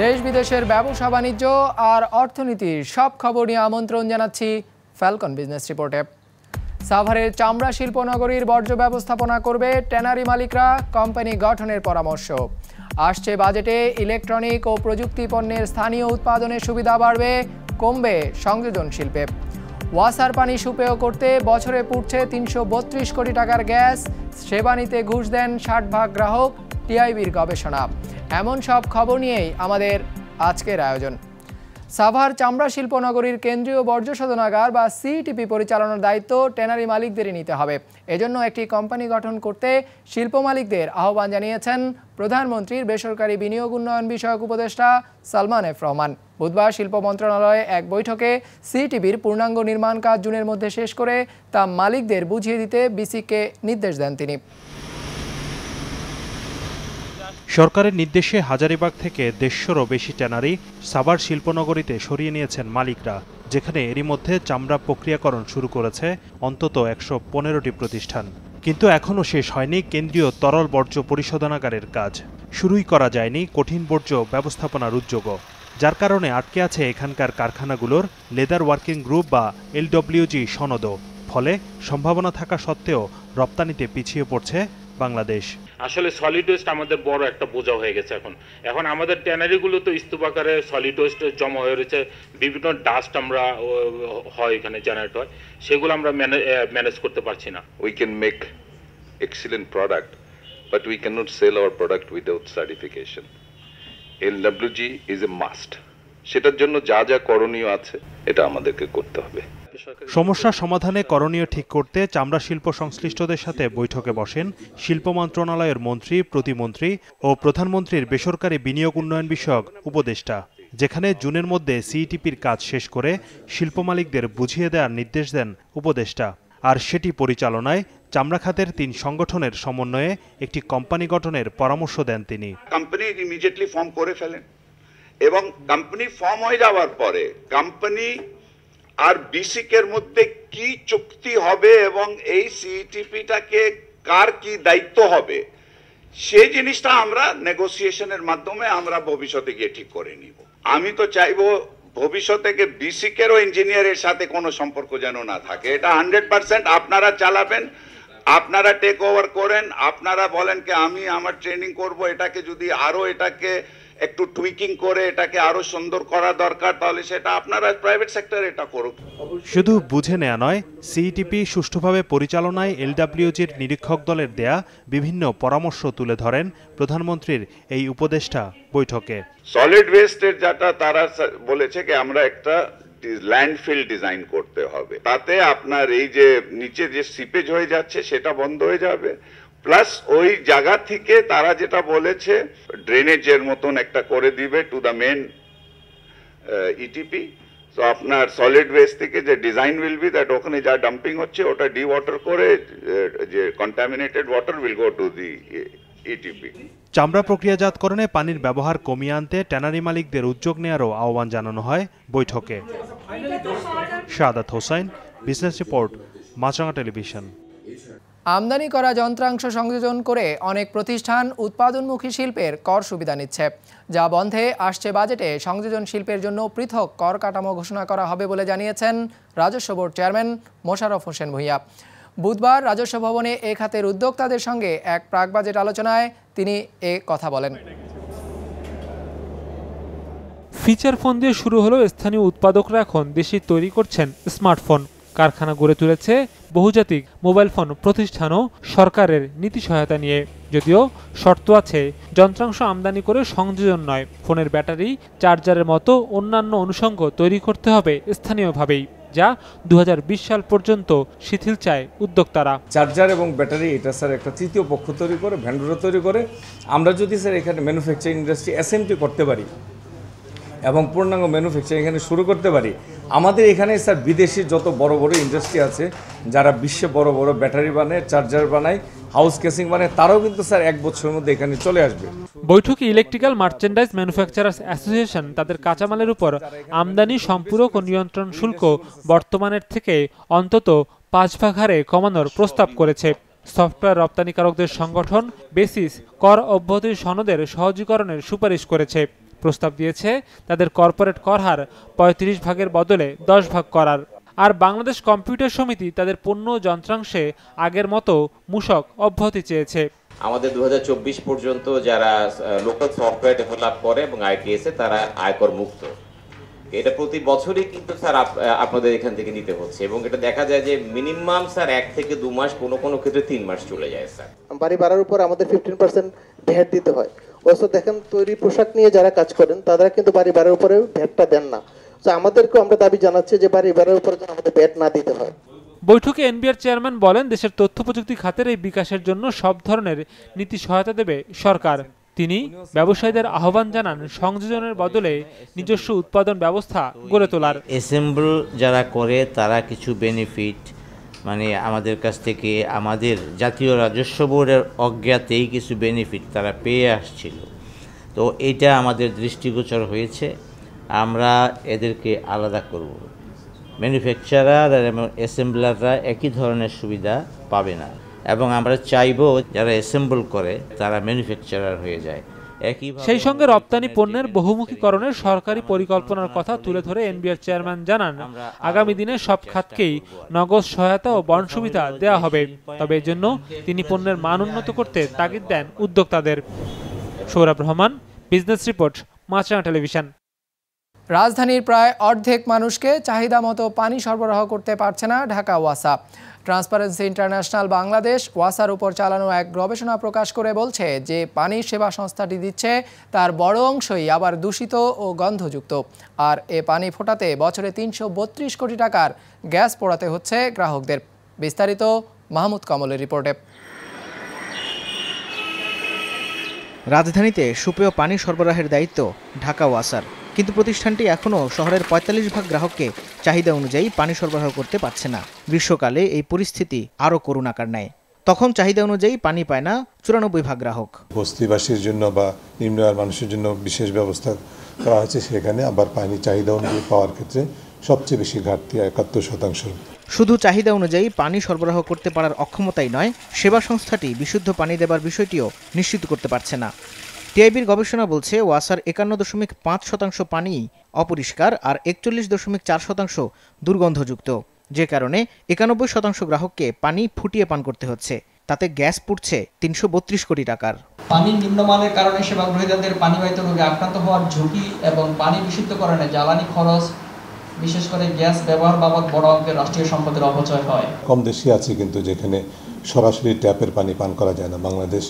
দেশ বিদেশের ব্যবসা বাণিজ্য আর অর্থনীতির সব খবর নিয়ে আমন্ত্রণ জানাচ্ছি ফ্যালকন বিজনেস রিপোর্টে। সাভারের চামড়া শিল্পনগরীর বর্জ্য ব্যবস্থাপনা করবে ট্যানারি মালিকরা, কোম্পানি গঠনের পরামর্শ। আসছে বাজেটে ইলেকট্রনিক ও প্রযুক্তি পণ্যের স্থানীয় উৎপাদনের সুবিধা বাড়বে, কমবে সংযোজন শিল্পে। ওয়াসার পানি সুপেয় করতে বছরে পুড়ছে ৩৩২ কোটি টাকার গ্যাস, সেবা নিতে ঘুষ দেন ৬০ ভাগ গ্রাহক, টিআইবির গবেষণা। এমন সব খবর নিয়েই আমাদের আজকের আয়োজন। সাভার চামড়া শিল্পনগরীর কেন্দ্রীয় বর্জ্য শোধনাগার বা সিটিপি পরিচালনার দায়িত্ব ট্যানারি মালিকদেরই নিতে হবে। এজন্য একটি কোম্পানি গঠন করতে শিল্প মালিকদের আহ্বান জানিয়েছেন প্রধানমন্ত্রীর বেসরকারি বিনিয়োগ উন্নয়ন বিষয়ক উপদেষ্টা সালমান এফ রহমান। বুধবার শিল্প মন্ত্রণালয়ে এক বৈঠকে সিটিপির পূর্ণাঙ্গ নির্মাণ কাজ জুনের মধ্যে শেষ করে তা মালিকদের বুঝিয়ে দিতে বিসিকে নির্দেশ দেন তিনি। সরকারের নির্দেশে হাজারীবাগ থেকে ১৫০রও বেশি ট্যানারি সাভার শিল্পনগরীতে সরিয়ে নিয়েছেন মালিকরা, যেখানে এরই মধ্যে চামড়া প্রক্রিয়াকরণ শুরু করেছে অন্তত ১১৫টি প্রতিষ্ঠান। কিন্তু এখনও শেষ হয়নি কেন্দ্রীয় তরল বর্জ্য পরিশোধনাগারের কাজ, শুরুই করা যায়নি কঠিন বর্জ্য ব্যবস্থাপনার উদ্যোগও, যার কারণে আটকে আছে এখানকার কারখানাগুলোর লেদার ওয়ার্কিং গ্রুপ বা এলডব্লিউজি সনদও। ফলে সম্ভাবনা থাকা সত্ত্বেও রপ্তানিতে পিছিয়ে পড়ছে বাংলাদেশ। আসলে সলিড ওয়েস্ট আমাদের বড় একটা বোঝা হয়ে গেছে। এখন আমাদের ট্যানারিগুলো তো স্তূপ আকারে সলিড ওয়েস্ট জমা হয়ে রয়েছে, বিভিন্ন ডাস্ট আমরা হয় এখানে জেনারেট হয়, সেগুলো আমরা ম্যানেজ করতে পারছি না। We can make excellent product, but we can not sell our product without certification. LWG is a must. সেটার জন্য যা যা করণীয় আছে এটা আমাদেরকে করতে হবে। সমস্যা সমাধানে করণীয় ঠিক করতে চামড়া শিল্প সংশ্লিষ্টদের সাথে বৈঠকে বসেন শিল্প মন্ত্রণালয়ের মন্ত্রী, প্রতিমন্ত্রী ও প্রধানমন্ত্রীর বেসরকারি বিনিয়োগ উন্নয়ন বিষয়ক উপদেষ্টা, যেখানে জুনের মধ্যে সিইটিপির কাজ শেষ করে শিল্প মালিকদের বুঝিয়ে দেওয়ার নির্দেশ দেন উপদেষ্টা। আর সেটি পরিচালনায় চামড়া খাতের ৩ সংগঠনের সমন্বয়ে একটি কোম্পানি গঠনের পরামর্শ দেন তিনি। কোম্পানি ইমিডিয়েটলি ফর্ম করে ফেলেন এবং কোম্পানি ফর্ম হয়ে যাওয়ার পরে কোম্পানি আর বিসিকের মধ্যে কি চুক্তি হবে এবং এই সিইটিপিটাকে কার কি দায়িত্ব হবে, সেই জিনিসটা আমরা নেগোসিয়েশনের মাধ্যমে আমরা ভবিষ্যতে গিয়ে ঠিক করে নিব। আমি তো চাইবো ভবিষ্যতে বিসিকের ও ইঞ্জিনিয়ারের সাথে কোনো সম্পর্ক যেন না থাকে। এটা 100% আপনারা চালাবেন, আপনারা টেক ওভার করেন, আপনারা বলেন কি আমি আমার ট্রেনিং করব, এটাকে যদি আরো এটাকে একটু টুইকিং করে এটাকে আরো সুন্দর করা দরকার, তাহলে সেটা আপনারা প্রাইভেট সেক্টর এটা করুক। শুধু বুঝে নেওয়া নয়, সিইটিপি সুষ্ঠুভাবে পরিচালনায় এলডব্লিউজির নিরীক্ষক দলের দেয়া বিভিন্ন পরামর্শ তুলে ধরেন প্রধানমন্ত্রীর এই উপদেষ্টা বৈঠকে। সলিড ওয়েস্টের যেটা তারা বলেছে কি আমরা একটা ল্যান্ডফিল ডিজাইন করতে হবে, তাতে আপনার এই যে নিচে যে সিপেজ হয়ে যাচ্ছে সেটা বন্ধ হয়ে যাবে, প্লাস ওই জায়গা থেকে তারা যেটা বলেছে ড্রেনেজের মতন একটা করে দিবে টু দ্য মেন ইটিপি। তো আপনার সলিড ওয়েস্ট থেকে যে ডিজাইন উইল বি দ্যাট ওখানে যা ডাম্পিং হচ্ছে ওটা ডি ওয়াটার করে যে contaminated water will go to the ETP. চামড়া প্রক্রিয়াজাতকরণে পানির ব্যবহার কমিয়ে আনতে ট্যানারি মালিকদের উদ্যোগ নেওয়ারও আহ্বান জানানো হয় বৈঠকে। শাহাদাত হোসাইন, বিজনেস রিপোর্ট, মাছরাঙা টেলিভিশন। আমদানি করা যন্ত্রাংশ সংযোজন করে অনেক প্রতিষ্ঠান উৎপাদনমুখী শিল্পের কর সুবিধা নিচ্ছে, যা বন্ধে আসছে বাজেটে সংযোজন শিল্পের জন্য পৃথক কর কাঠামো ঘোষণা করা হবে বলে জানিয়েছেন রাজস্ব বোর্ড চেয়ারম্যান মোশাররফ হোসেন ভূঁইয়া। বুধবার রাজস্ব ভবনে এ খাতের উদ্যোক্তাদের সঙ্গে এক প্রাক বাজেট আলোচনায় তিনি এ কথা বলেন। ফিচার ফোন দিয়ে শুরু হলো স্থানীয় উৎপাদকরা এখন দেশে তৈরি করছেন স্মার্টফোন। কারখানা গড়ে তুলেছে বহুজাতিক মোবাইল ফোন প্রতিষ্ঠানও সরকারের নীতি সহায়তা নিয়ে। যদিও শর্ত আছে, যন্ত্রাংশ আমদানি করে সংযোজন নয়, ফোনের ব্যাটারি, চার্জারের মতো অন্যান্য অনুষঙ্গ তৈরি করতে হবে স্থানীয়ভাবেই, যা 2020 সাল পর্যন্ত শিথিল চায় উদ্যোক্তারা। চার্জার এবং ব্যাটারি এটা স্যার একটা তৃতীয় পক্ষ তৈরি করে, ভেন্ডররা তৈরি করে। আমরা যদি স্যার এখানে ম্যানুফ্যাকচারিং ইন্ডাস্ট্রি এসএমটি করতে পারি এবং পূর্ণাঙ্গ ম্যানুফ্যাকচারিং এখানে শুরু করতে পারি, আমাদের এখানে স্যার বিদেশি যত বড় বড় ইন্ডাস্ট্রি আছে যারা বিশ্বে বড় বড় ব্যাটারি বানায়, চার্জার বানায়, হাউস কেসিং বানায়, তারাও কিন্তু স্যার 1 বছরের মধ্যে এখানে চলে আসবে। বৈঠকে ইলেকট্রিক্যাল মার্চেন্ডাইজ ম্যানুফ্যাকচারার্স অ্যাসোসিয়েশন তাদের কাঁচামালের উপর আমদানি সম্পূরক ও নিয়ন্ত্রণ শুল্ক বর্তমানের থেকে অন্তত 5 ভাগ হারে কমানোর প্রস্তাব করেছে। সফটওয়্যার রপ্তানিকারকদের সংগঠন বেসিস কর অব্যাহতি সনদের সহজীকরণের সুপারিশ করেছে। প্রস্তাব দিয়েছে তাদের কর্পোরেট কর হার ৩৫ ভাগের বদলে ১০ ভাগ করার। আর বাংলাদেশ কম্পিউটার সমিতি তাদের পণ্য যন্ত্রাংশে আগের মতো মূসক অব্যাহতি চেয়েছে। আমাদের ২০২৪ পর্যন্ত যারা লোকাল সফটওয়্যার ডেভেলপ করে এবং আইটিএসে তারা আয়কর মুক্ত। এটা প্রতি বছরই কিন্তু স্যার আপনাদের এখান থেকে নিতে হচ্ছে এবং এটা দেখা যায় যে মিনিমাম স্যার 1 থেকে 2 মাস, কোনো ক্ষেত্রে 3 মাস চলে যায় স্যার। বাড়ি ভাড়ার উপর আমাদের 15% ভ্যাট দিতে হয়। অবশ্য দেখেন তৈরি পোশাক নিয়ে যারা কাজ করেন তারা কিন্তু বাড়ি ভাড়ার উপরে ভ্যাটটা দেন না। তো আমাদেরকেও আমরা দাবি জানাচ্ছি যে বাড়ি ভাড়ার উপরে আমাদের ভ্যাট না দিতে হয়। বৈঠকে এনবিআর চেয়ারম্যান বলেন, দেশের তথ্য প্রযুক্তি খাতের এই বিকাশের জন্য সব ধরনের নীতি সহায়তা দেবে সরকার। তিনি ব্যবসায়ীদের আহ্বান জানান সংযোজনের বদলে নিজস্ব উৎপাদন ব্যবস্থা গড়ে তোলার। অ্যাসেম্বল যারা করে তারা কিছু বেনিফিট আমাদের কাছ থেকে আমাদের জাতীয় রাজস্ব বোর্ডের অজ্ঞাতেই কিছু বেনিফিট তারা পেয়ে আসছিল। তো এটা আমাদের দৃষ্টিগোচর হয়েছে, আমরা এদেরকে আলাদা করব। ম্যানুফ্যাকচারার এবং অ্যাসেম্বলাররা একই ধরনের সুবিধা পাবে না এবং আমরা চাইব যারা অ্যাসেম্বল করে তারা ম্যানুফ্যাকচারার হয়ে যায়। সেই সঙ্গে রপ্তানি পণ্যের বহুমুখীকরণের সরকারি পরিকল্পনার কথা তুলে ধরে এনবিআর চেয়ারম্যান জানান, আগামী দিনে সব খাতকেই নগদ সহায়তা ও বন্ড সুবিধা দেওয়া হবে। তবে এজন্য তিনি পণ্যের মান উন্নত করতে তাগিদ দেন উদ্যোক্তাদের। সৌরভ রহমান, বিজনেস রিপোর্ট, মাছরাঙা টেলিভিশন। রাজধানীর প্রায় অর্ধেক মানুষকে চাহিদা মতো পানি সরবরাহ করতে পারছে না ঢাকা ওয়াসা। ট্রান্সপারেন্সি ইন্টারন্যাশনাল বাংলাদেশ ওয়াসার উপর চালানো এক গবেষণা প্রকাশ করে বলছে যে পানি সেবা সংস্থাটি দিচ্ছে তার বড় অংশই আবার দূষিত ও গন্ধযুক্ত। আর এ পানি ফোটাতে বছরে ৩৩২ কোটি টাকার গ্যাস পোড়াতে হচ্ছে গ্রাহকদের। বিস্তারিত মাহমুদ কমলের রিপোর্টে। রাজধানীতে সুপেয় পানি সরবরাহের দায়িত্ব ঢাকা ওয়াসার, কিন্তু প্রতিষ্ঠানটি এখনও শহরের ৪৫ ভাগ গ্রাহককে চাহিদা অনুযায়ী পানি সরবরাহ করতে পারছে না। গ্রীষ্মকালে এই পরিস্থিতি আরও করুণ আকার নেয়। তখন চাহিদা অনুযায়ী পানি পায় না ৯৪ ভাগ গ্রাহক। বস্তিবাসীর জন্য বা নিম্ন আয়ের মানুষের জন্য বিশেষ ব্যবস্থা করা হয়েছে, সেখানে আবার পানি চাহিদা অনুযায়ী পাওয়ার ক্ষেত্রে সবচেয়ে বেশি ঘাটতি ৭১%। শুধু চাহিদা অনুযায়ী পানি সরবরাহ করতে পারার অক্ষমতাই নয়, সেবা সংস্থাটি বিশুদ্ধ পানি দেবার বিষয়টিও নিশ্চিত করতে পারছে না। টিআইবির গবেষণা বলছে ওয়াসার ৫১.৫% পানি অপরিষ্কার আর ৪১.৪% দুর্গন্ধযুক্ত, যে কারণে ৯১% গ্রাহককে পানি ফুটিয়ে পান করতে হচ্ছে। তাতে গ্যাস পুড়ছে ৩৩২ কোটি টাকার। পানির নিম্নমানের কারণে সেবা গ্রহীতাদের পানিবাহিত রোগে আক্রান্ত হওয়ার ঝুঁকি এবং পানি বিশুদ্ধকরণে জ্বালানি খরচ, বিশেষ করে গ্যাস ব্যবহার বাবদ বড় অঙ্কের রাষ্ট্রীয় সম্পদের অপচয় হয়। কম দেশই আছে কিন্তু যেখানে সরাসরি ট্যাপের পানি পান করা যায় না। বাংলাদেশ,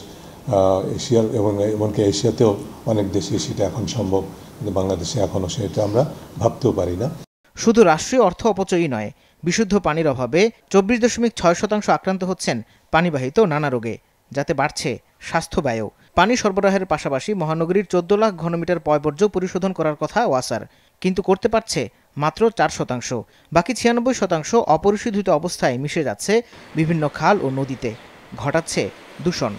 এশিয়ার এবং এমনকি এশিয়াতেও অনেক দেশে সেটা এখন সম্ভব, কিন্তু বাংলাদেশে এখনও সেটা আমরা ভাবতেও পারি না। শুধু রাষ্ট্রীয় অর্থ অপচয়ই নয়, বিশুদ্ধ পানির অভাবে ২৪.৬% আক্রান্ত হচ্ছেন পানিবাহিত নানা রোগে, যাতে বাড়ছে স্বাস্থ্য ব্যয়ও। পানি সরবরাহের পাশাপাশি মহানগরীর ১৪ লাখ ঘনমিটার পয়বর্জ্য পরিশোধন করার কথা ওয়াসার, কিন্তু করতে পারছে মাত্র ৪%। বাকি ৯৬% অপরিশোধিত অবস্থায় মিশে যাচ্ছে বিভিন্ন খাল ও নদীতে, ঘটাচ্ছে দূষণ।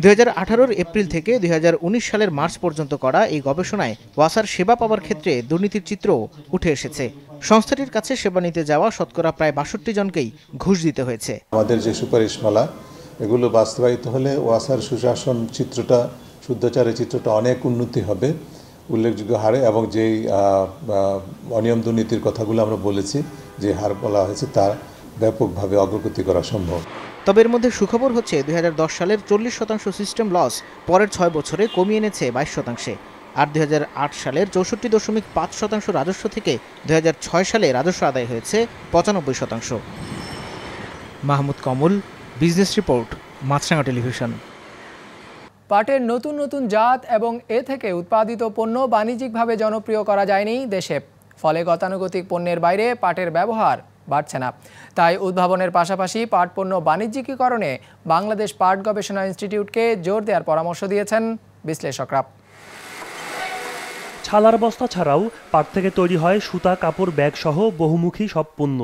২০১৮ এপ্রিল থেকে ২০১৯ সালের মার্চ পর্যন্ত করা এই গবেষণায় ওয়াসার সেবা পাওয়ার ক্ষেত্রে দুর্নীতির চিত্র উঠে এসেছে। সংস্থাটির কাছে সেবা নিতে যাওয়া শতকরা প্রায় ৬২ জনকেই ঘুষ দিতে হয়েছে। আমাদের যে সুপারিশমালা এগুলো বাস্তবায়িত হলে ওয়াসার সুশাসন চিত্রটা, শুদ্ধাচারের চিত্রটা অনেক উন্নতি হবে উল্লেখযোগ্য হারে, এবং যেই অনিয়ম দুর্নীতির কথাগুলো আমরা বলেছি, যে হার বলা হয়েছে, তার ব্যাপকভাবে অগ্রগতি করা সম্ভব। তবে এর মধ্যে সুখবর হচ্ছে ২০১০ সালের ৪০% সিস্টেম লস পরের ৬ বছরে কমিয়ে এনেছে ২২%, আর ২০০৮ সালের ৬৪.৫% রাজস্ব থেকে ২০০৬ সালে রাজস্ব আদায় হয়েছে ৯৫%। মাহমুদ কমল, বিজনেস রিপোর্ট, মাছরাঙা টেলিভিশন। পাটের নতুন নতুন জাত এবং এ থেকে উৎপাদিত পণ্য বাণিজ্যিকভাবে জনপ্রিয় করা যায়নি দেশে, ফলে গতানুগতিক পণ্যের বাইরে পাটের ব্যবহার বাড়ছে না। তাই উদ্ভাবনের পাশাপাশি পাট পণ্য বাণিজ্যিকীকরণে বাংলাদেশ পাট গবেষণা ইনস্টিটিউটকে জোর দেওয়ার পরামর্শ দিয়েছেন বিশ্লেষকরা। ছালার বস্তা ছাড়াও পাট থেকে তৈরি হয় সুতা, কাপড়, ব্যাগ সহ বহুমুখী সব পণ্য,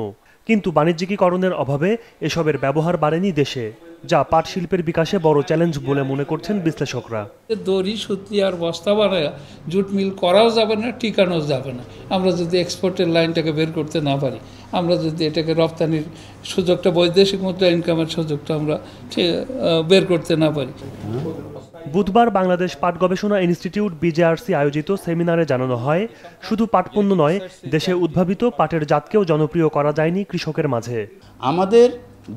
কিন্তু বাণিজ্যিকীকরণের অভাবে এসবের ব্যবহার বাড়েনি দেশে, যা পাট শিল্পের বিকাশে বড় চ্যালেঞ্জ বলে মনে করছেন বিশ্লেষকরা। দড়ি, সুতি আর বস্তা বানায় জুট মিল করাও যাবে না, টিকানোও যাবে না। আমরা যদি এক্সপোর্টের লাইনটাকে বের করতে না পারি, আমরা যদি এটাকে রপ্তানির সুযোগটা, বৈদেশিক মুদ্রা ইনকামের সুযোগটা আমরা বের করতে না পারি। বুধবার বাংলাদেশ পাট গবেষণা ইনস্টিটিউট বিজেআরসি আয়োজিত সেমিনারে জানানো হয়, শুধু পাটপণ্য নয়, দেশে উদ্ভাবিত পাটের জাতকেও জনপ্রিয় করা যায়নি কৃষকের মাঝে। আমাদের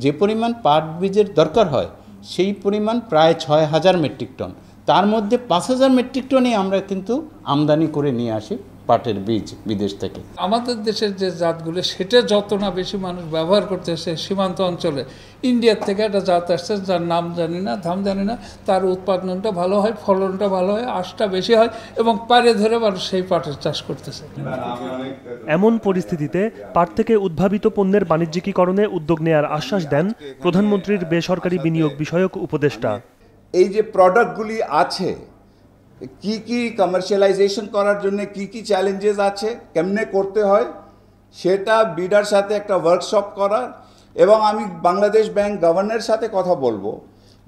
যে পরিমাণ পাট বীজের দরকার হয় সেই পরিমাণ প্রায় ৬,০০০ মেট্রিক টন, তার মধ্যে ৫,০০০ মেট্রিক টনই আমরা কিন্তু আমদানি করে নিয়ে আসি পাটের বীজ বিদেশ থেকে। আমাদের দেশের যে জাতগুলো সেটা যত না বেশি মানুষ ব্যবহার করতেছে, সীমান্ত অঞ্চলে ইন্ডিয়ার থেকে একটা জাত আসছে যার নাম জানি না, ধাম জানি না, তার উৎপাদনটা ভালো হয়, ফলনটা ভালো হয়, আঁশটা বেশি হয় এবং পারে ধরে মানুষ সেই পাটের চাষ করতেছে। এমন পরিস্থিতিতে পাট থেকে উদ্ভাবিত পণ্যের বাণিজ্যিকীকরণে উদ্যোগ নেয়ার আশ্বাস দেন প্রধানমন্ত্রীর বেসরকারি বিনিয়োগ বিষয়ক উপদেষ্টা। এই যে প্রোডাক্টগুলি আছে, কি কি কমার্শিয়ালাইজেশন করার জন্য কি কি চ্যালেঞ্জেস আছে, কেমনে করতে হয়, সেটা বিডার সাথে একটা ওয়ার্কশপ করার, এবং আমি বাংলাদেশ ব্যাংক গভর্নরের সাথে কথা বলবো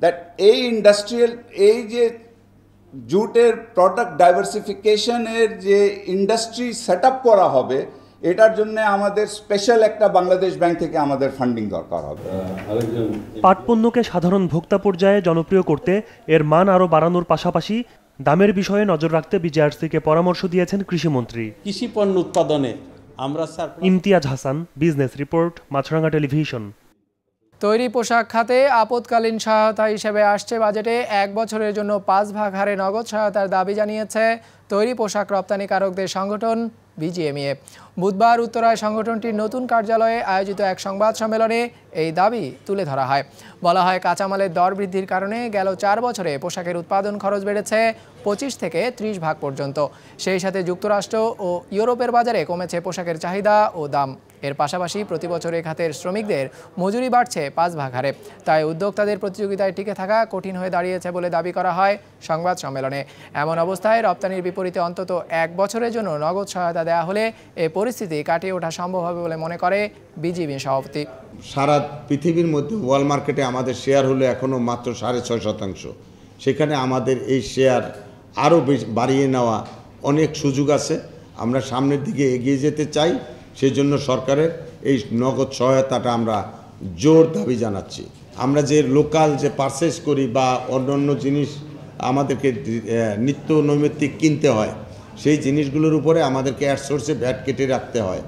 দ্যাট এই ইন্ডাস্ট্রিয়াল এই যে জুটের প্রোডাক্ট ডাইভার্সিফিকেশনের যে ইন্ডাস্ট্রি সেট আপ করা হবে, এটার জন্য আমাদের স্পেশাল একটা বাংলাদেশ ব্যাংক থেকে আমাদের ফান্ডিং দরকার হবে। পাট পণ্যকে সাধারণ ভোক্তা পর্যায়ে জনপ্রিয় করতে এর মান আরও বাড়ানোর পাশাপাশি দামের বিষয়ে নজর রাখতে বিজেআরসিকে পরামর্শ দিয়েছেন কৃষিমন্ত্রী। কৃষি পণ্য উৎপাদনে আমরা ইমতিয়াজ হাসান, বিজনেস রিপোর্ট, মাছরাঙা টেলিভিশন। তৈরি পোশাক খাতে আপৎকালীন সহায়তা হিসেবে আসছে বাজেটে 1 বছরের জন্য 5 ভাগ হারে নগদ সহায়তার দাবি জানিয়েছে তৈরি পোশাক রপ্তানিকারকদের সংগঠন বিজিএমইএ। বুধবার উত্তরায় সংগঠনটির নতুন কার্যালয়ে আয়োজিত এক সংবাদ সম্মেলনে এই দাবি তুলে ধরা হয়। বলা হয়, কাঁচামালের দর বৃদ্ধির কারণে গেল 4 বছরে পোশাকের উৎপাদন খরচ বেড়েছে 25 থেকে 30 ভাগ পর্যন্ত। সেই সাথে যুক্তরাষ্ট্র ও ইউরোপের বাজারে কমেছে পোশাকের চাহিদা ও দাম। এর পাশাপাশি প্রতি বছর এই খাতের শ্রমিকদের মজুরি বাড়ছে 5 ভাগ হারে। তাই উদ্যোক্তাদের প্রতিযোগিতায় টিকে থাকা কঠিন হয়ে দাঁড়িয়েছে বলে দাবি করা হয় সংবাদ সম্মেলনে। এমন অবস্থায় রপ্তানির বিপরীতে অন্তত 1 বছরের জন্য নগদ সহায়তা দেওয়া হলে এই পরিস্থিতি কাটিয়ে ওঠা সম্ভব হবে বলে মনে করে বিজিবি সভাপতি। সারা পৃথিবীর মধ্যে ওয়ার্ল্ড মার্কেটে আমাদের শেয়ার হলো এখনও মাত্র 6.5%। সেখানে আমাদের এই শেয়ার আরও বাড়িয়ে নেওয়া অনেক সুযোগ আছে। আমরা সামনের দিকে এগিয়ে যেতে চাই, সেই জন্য সরকারের এই নগদ সহায়তাটা আমরা জোর দাবি জানাচ্ছি। আমরা যে লোকাল যে পারচেস করি বা অন্যান্য জিনিস আমাদেরকে নিত্য নৈমিত্তিক কিনতে হয়, সেই জিনিসগুলোর উপরে আমাদেরকে অ্যাড সোর্সে ভ্যাট কেটে রাখতে হয়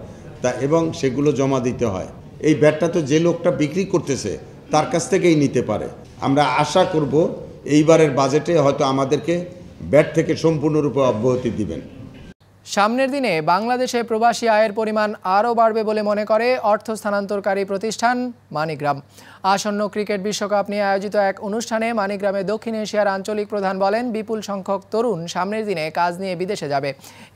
এবং সেগুলো জমা দিতে হয়। এই ভ্যাটটা তো যে লোকটা বিক্রি করতেছে তার কাছ থেকেই নিতে পারে। আমরা আশা করব এইবারের বাজেটে হয়তো আমাদেরকে ভ্যাট থেকে সম্পূর্ণরূপে অব্যাহতি দিবেন। সামনের দিনে বাংলাদেশে প্রবাসী আয়ের পরিমাণ আরও বাড়বে বলে মনে করে অর্থ স্থানান্তরকারী প্রতিষ্ঠান মানিগ্রাম। আসন্ন ক্রিকেট বিশ্বকাপ নিয়ে আয়োজিত এক অনুষ্ঠানে মানিগ্রামে দক্ষিণ এশিয়ার আঞ্চলিক প্রধান বলেন, বিপুল সংখ্যক তরুণ সামনের দিনে কাজ নিয়ে বিদেশে যাবে।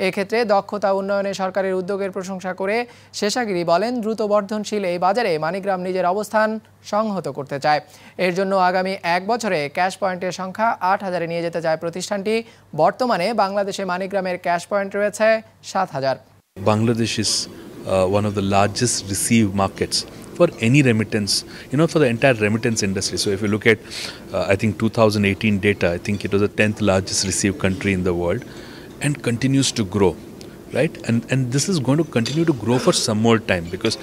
এক্ষেত্রে দক্ষতা উন্নয়নে সরকারের উদ্যোগের প্রশংসা করে শেষাগিরি বলেন, দ্রুত বর্ধনশীল এই বাজারে মানিগ্রাম নিজের অবস্থান সংহত করতে চায়। এর জন্য আগামী 1 বছরে ক্যাশ পয়েন্টের সংখ্যা 8000-এ নিয়ে যেতে চায় প্রতিষ্ঠানটি। বর্তমানে বাংলাদেশে মানিগ্রামের ক্যাশ পয়েন্ট রয়েছে 7000। Bangladesh is one of the largest receive markets for any remittance, for the entire remittance industry. So if you look at, I think 2018 data, I think it was the 10th largest receive country in the world and continues to grow, right? And this is going to continue to grow for some more time because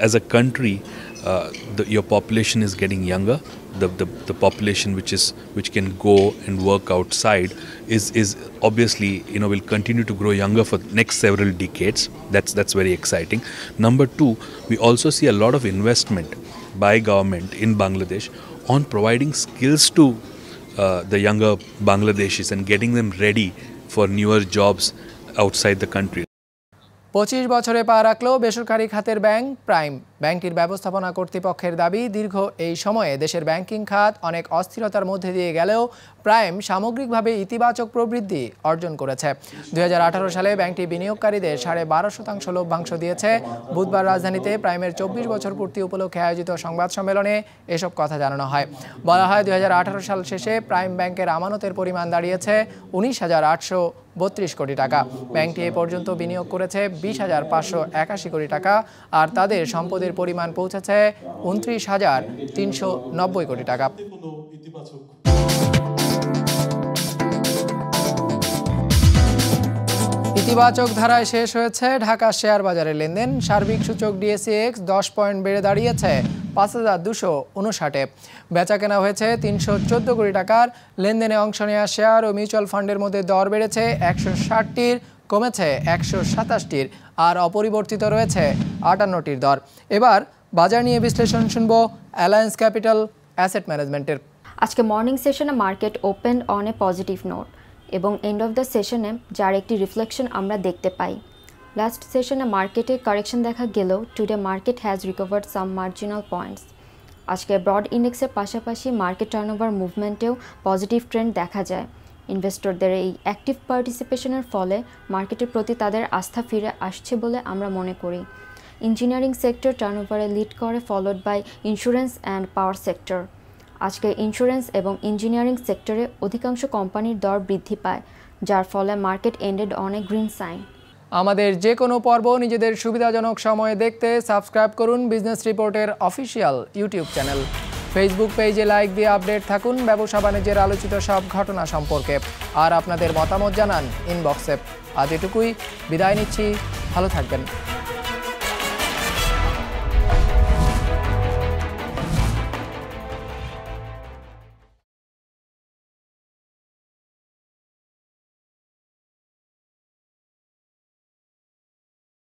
as a country, your population is getting younger. The population which can go and work outside is obviously will continue to grow younger for next several decades. That's very exciting. Number 2, we also see a lot of investment by government in Bangladesh on providing skills to the younger Bangladeshis and getting them ready for newer jobs outside the country. 25 বছরে পা রাখল বেসরকারি খাতের bank prime. ব্যাংকটির ব্যবস্থাপনা কর্তৃপক্ষের দাবি, দীর্ঘ এই সময়ে দেশের ব্যাংকিং খাত অনেক অস্থিরতার মধ্যে দিয়ে গেলেও প্রাইম সামগ্রিকভাবে ইতিবাচক প্রবৃদ্ধি অর্জন করেছে। 2018 সালে ব্যাংকটি বিনিয়োগকারীদের 12.5% লভ্যাংশ দিয়েছে। বুধবার রাজধানীতে প্রাইমের 24 বছর পূর্তি উপলক্ষে আয়োজিত সংবাদ সম্মেলনে এসব কথা জানানো হয়। বলা হয়, 2018 সাল শেষে প্রাইম ব্যাংকের আমানতের পরিমাণ দাঁড়িয়েছে 19,832 কোটি টাকা। ব্যাংকটি এ পর্যন্ত বিনিয়োগ করেছে 20,581 কোটি টাকা, আর তাদের সম্পদের পরিমাণ পৌঁছেছে 29,390 কোটি টাকা। ইতিবাচক ধারায় শেষ হয়েছে ঢাকা শেয়ার বাজারের লেনদেন। সার্বিক সূচক ডিএসইএক্স 10 পয়েন্ট বেড়ে দাঁড়িয়েছে 5,259-এ। বেচা কেনা হয়েছে 314 কোটি টাকার। লেনদেনে অংশ নেওয়া শেয়ার ও মিউচুয়াল ফান্ডের মধ্যে দর বেড়েছে 160টির, কমেছে 127টির, আর অপরিবর্তিত রয়েছে 58টির দর। এবার বাজার নিয়ে বিশ্লেষণ শুনবো অ্যালায়েন্স ক্যাপিটাল অ্যাসেট ম্যানেজমেন্টের। আজকে মর্নিং সেশনে market open on a positive note এবং এন্ড অফ দ্য সেশনে যার একটি রিফ্লেকশন আমরা দেখতে পাই। লাস্ট সেশনে মার্কেটে কারেকশন দেখা গেলেও today market has recovered some marginal points. আজকে ব্রড ইন্ডেক্সের পাশাপাশি মার্কেট টার্নওভার মুভমেন্টেও পজিটিভ ট্রেন্ড দেখা যায়। ইনভেস্টরদের এই অ্যাক্টিভ পার্টিসিপেশনের ফলে মার্কেটের প্রতি তাদের আস্থা ফিরে আসছে বলে আমরা মনে করি। ইঞ্জিনিয়ারিং সেক্টর টার্নওভারে লিড করে, followed by insurance and power sector. আজকে ইন্স্যুরেন্স এবং ইঞ্জিনিয়ারিং সেক্টরে অধিকাংশ কোম্পানির দর বৃদ্ধি পায়, যার ফলে market ended on a green sign. আমাদের যে কোনো পর্ব নিজেদের সুবিধাজনক সময়ে দেখতে সাবস্ক্রাইব করুন বিজনেস রিপোর্টের অফিসিয়াল ইউটিউব চ্যানেল। ফেসবুক পেজে লাইক দিয়ে আপডেট থাকুন ব্যবসা বাণিজ্যের আলোচিত সব ঘটনা সম্পর্কে, আর আপনাদের মতামত জানান ইনবক্সে। আজ এটুকুই, বিদায় নিচ্ছি, ভালো থাকবেন।